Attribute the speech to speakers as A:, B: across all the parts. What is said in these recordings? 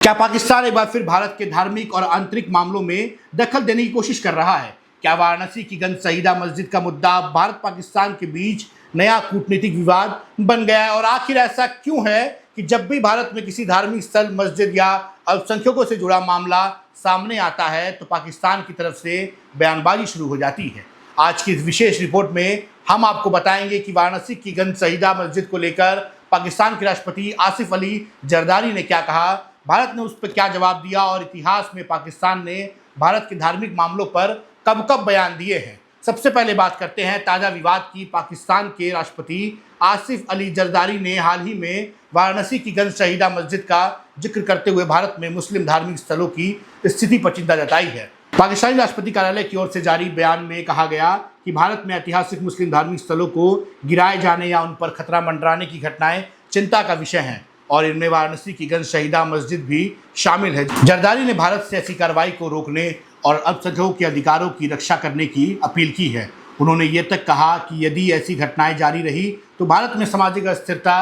A: क्या पाकिस्तान एक बार फिर भारत के धार्मिक और आंतरिक मामलों में दखल देने की कोशिश कर रहा है? क्या वाराणसी की गंज शहीदा मस्जिद का मुद्दा भारत पाकिस्तान के बीच नया कूटनीतिक विवाद बन गया है? और आखिर ऐसा क्यों है कि जब भी भारत में किसी धार्मिक स्थल, मस्जिद या अल्पसंख्यकों से जुड़ा मामला सामने आता है तो पाकिस्तान की तरफ से बयानबाजी शुरू हो जाती है? आज की इस विशेष रिपोर्ट में हम आपको बताएंगे कि वाराणसी की गंज शहीदा मस्जिद को लेकर पाकिस्तान के राष्ट्रपति आसिफ अली जरदारी ने क्या कहा, भारत ने उस पर क्या जवाब दिया और इतिहास में पाकिस्तान ने भारत के धार्मिक मामलों पर कब कब बयान दिए हैं। सबसे पहले बात करते हैं ताज़ा विवाद की। पाकिस्तान के राष्ट्रपति आसिफ अली जरदारी ने हाल ही में वाराणसी की गंज शहीदा मस्जिद का जिक्र करते हुए भारत में मुस्लिम धार्मिक स्थलों की स्थिति पर चिंता जताई है। पाकिस्तानी राष्ट्रपति कार्यालय की ओर से जारी बयान में कहा गया कि भारत में ऐतिहासिक मुस्लिम धार्मिक स्थलों को गिराए जाने या उन पर खतरा मंडराने की घटनाएं चिंता का विषय हैं और इनमें वाराणसी की गंज शहीदा मस्जिद भी शामिल है। जरदारी ने भारत से ऐसी कार्रवाई को रोकने और अल्पसंख्यकों के अधिकारों की रक्षा करने की अपील की है। उन्होंने ये तक कहा कि यदि ऐसी घटनाएं जारी रही तो भारत में सामाजिक अस्थिरता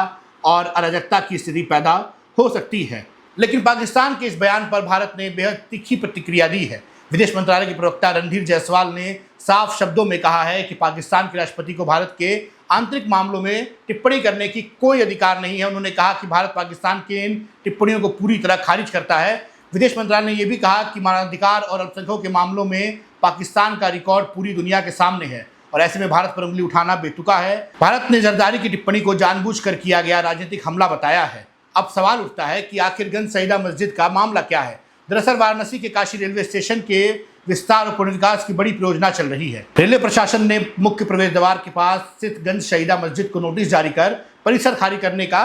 A: और अराजकता की स्थिति पैदा हो सकती है। लेकिन पाकिस्तान के इस बयान पर भारत ने बेहद तीखी प्रतिक्रिया दी है। विदेश मंत्रालय के प्रवक्ता रणधीर जायसवाल ने साफ शब्दों में कहा है कि पाकिस्तान के राष्ट्रपति को भारत के आंतरिक मामलों में टिप्पणी करने की कोई अधिकार नहीं है। उन्होंने कहा कि भारत पाकिस्तान की इन टिप्पणियों को पूरी तरह खारिज करता है। विदेश मंत्रालय ने यह भी कहा कि मानवाधिकार और अल्पसंख्यकों के मामलों में पाकिस्तान का रिकॉर्ड पूरी दुनिया के सामने है और ऐसे में भारत पर उंगली उठाना बेतुका है। भारत ने जरदारी की टिप्पणी को जानबूझकर किया गया राजनीतिक हमला बताया है। अब सवाल उठता है कि आखिर गंज शहीदा मस्जिद का मामला क्या है। दरअसल वाराणसी के काशी रेलवे स्टेशन के विस्तार और पुनर्विकास की बड़ी परियोजना चल रही है। रेलवे प्रशासन ने मुख्य प्रवेश द्वार के पास स्थित गंज शहीदा मस्जिद को नोटिस जारी कर परिसर खाली करने का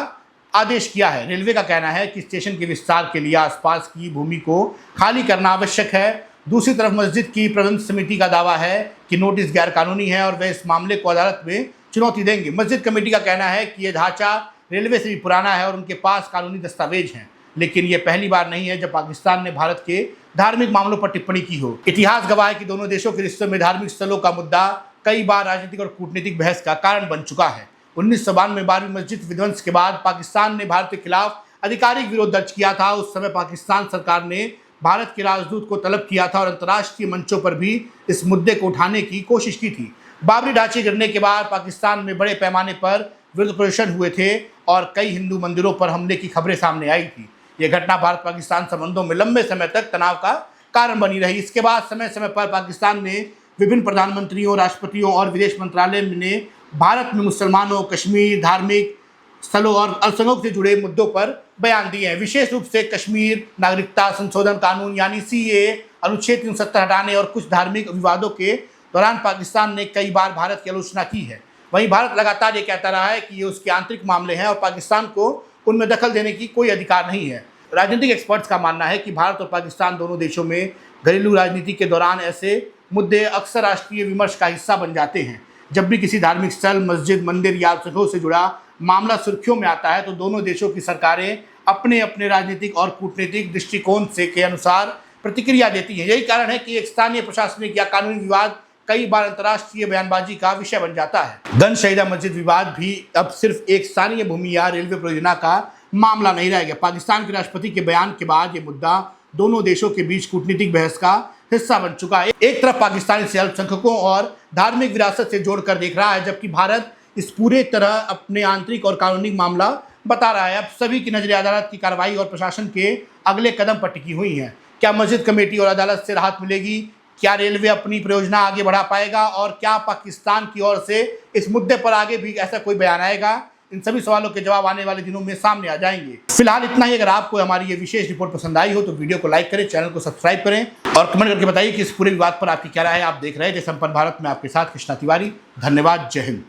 A: आदेश किया है। रेलवे का कहना है कि स्टेशन के विस्तार के लिए आसपास की भूमि को खाली करना आवश्यक है। दूसरी तरफ मस्जिद की प्रबंध समिति का दावा है कि नोटिस गैरकानूनी है और वे इस मामले को अदालत में चुनौती देंगे। मस्जिद कमेटी का कहना है कि यह ढांचा रेलवे से भी पुराना है और उनके पास कानूनी दस्तावेज हैं, लेकिन यह पहली बार नहीं है जब पाकिस्तान ने भारत के धार्मिक मामलों पर टिप्पणी की हो। इतिहास गवाह है कि दोनों देशों के रिश्तों में धार्मिक स्थलों का मुद्दा कई बार राजनीतिक और कूटनीतिक बहस का कारण बन चुका है। 1992 में 12वीं मस्जिद विध्वंस के बाद पाकिस्तान ने भारत के खिलाफ आधिकारिक विरोध दर्ज किया था। उस समय पाकिस्तान सरकार ने भारत के राजदूत को तलब किया था और अंतर्राष्ट्रीय मंचों पर भी इस मुद्दे को उठाने की कोशिश की थी। बाबरी ढांचे गिरने के बाद पाकिस्तान में बड़े पैमाने पर विरोध प्रदर्शन हुए थे और कई हिंदू मंदिरों पर हमले की खबरें सामने आई थी। यह घटना भारत पाकिस्तान संबंधों में लंबे समय तक तनाव का कारण बनी रही। इसके बाद समय समय पर पाकिस्तान ने विभिन्न प्रधानमंत्रियों, राष्ट्रपतियों और विदेश मंत्रालय ने भारत में मुसलमानों, कश्मीर, धार्मिक स्थलों और अल्पसंख्यकों से जुड़े मुद्दों पर बयान दिए हैं। विशेष रूप से कश्मीर नागरिकता संशोधन कानून यानी CAA, अनुच्छेद 370 हटाने और कुछ धार्मिक विवादों के दौरान पाकिस्तान ने कई बार भारत की आलोचना की है। वहीं भारत लगातार ये कहता रहा है कि ये उसके आंतरिक मामले हैं और पाकिस्तान को उनमें दखल देने की कोई अधिकार नहीं है। राजनीतिक एक्सपर्ट्स का मानना है कि भारत और पाकिस्तान दोनों देशों में घरेलू राजनीति के दौरान ऐसे मुद्दे अक्सर राष्ट्रीय विमर्श का हिस्सा बन जाते हैं। जब भी किसी धार्मिक स्थल, मस्जिद, मंदिर या अल्पसंख्यकों से जुड़ा मामला सुर्खियों में आता है तो दोनों देशों की सरकारें अपने अपने राजनीतिक और कूटनीतिक दृष्टिकोण से के अनुसार प्रतिक्रिया देती हैं। यही कारण है कि एक स्थानीय प्रशासनिक या कानूनी विवाद कई बार अंतर्राष्ट्रीय बयानबाजी का विषय बन जाता है। गंज शहीदा मस्जिद विवाद भी अब सिर्फ एक स्थानीय भूमि या रेलवे परियोजना का मामला नहीं रह गया। पाकिस्तान के राष्ट्रपति के बयान के बाद ये मुद्दा दोनों देशों के बीच कूटनीतिक बहस का हिस्सा बन चुका है। एक तरफ पाकिस्तान इसे अल्पसंख्यकों और धार्मिक विरासत से जोड़कर देख रहा है, जबकि भारत इस पूरे तरह अपने आंतरिक और कानूनी मामला बता रहा है। अब सभी की नजरें अदालत की कार्रवाई और प्रशासन के अगले कदम पर टिकी हुई हैं। क्या मस्जिद कमेटी और अदालत से राहत मिलेगी? क्या रेलवे अपनी परियोजना आगे बढ़ा पाएगा? और क्या पाकिस्तान की ओर से इस मुद्दे पर आगे भी ऐसा कोई बयान आएगा? इन सभी सवालों के जवाब आने वाले दिनों में सामने आ जाएंगे। फिलहाल इतना ही। अगर आपको हमारी ये विशेष रिपोर्ट पसंद आई हो तो वीडियो को लाइक करें, चैनल को सब्सक्राइब करें और कमेंट करके बताइए कि इस पूरे विवाद पर आपकी क्या राय है। आप देख रहे हैं जय संपन्न भारत में आपके साथ कृष्णा तिवारी। धन्यवाद। जय हिंद।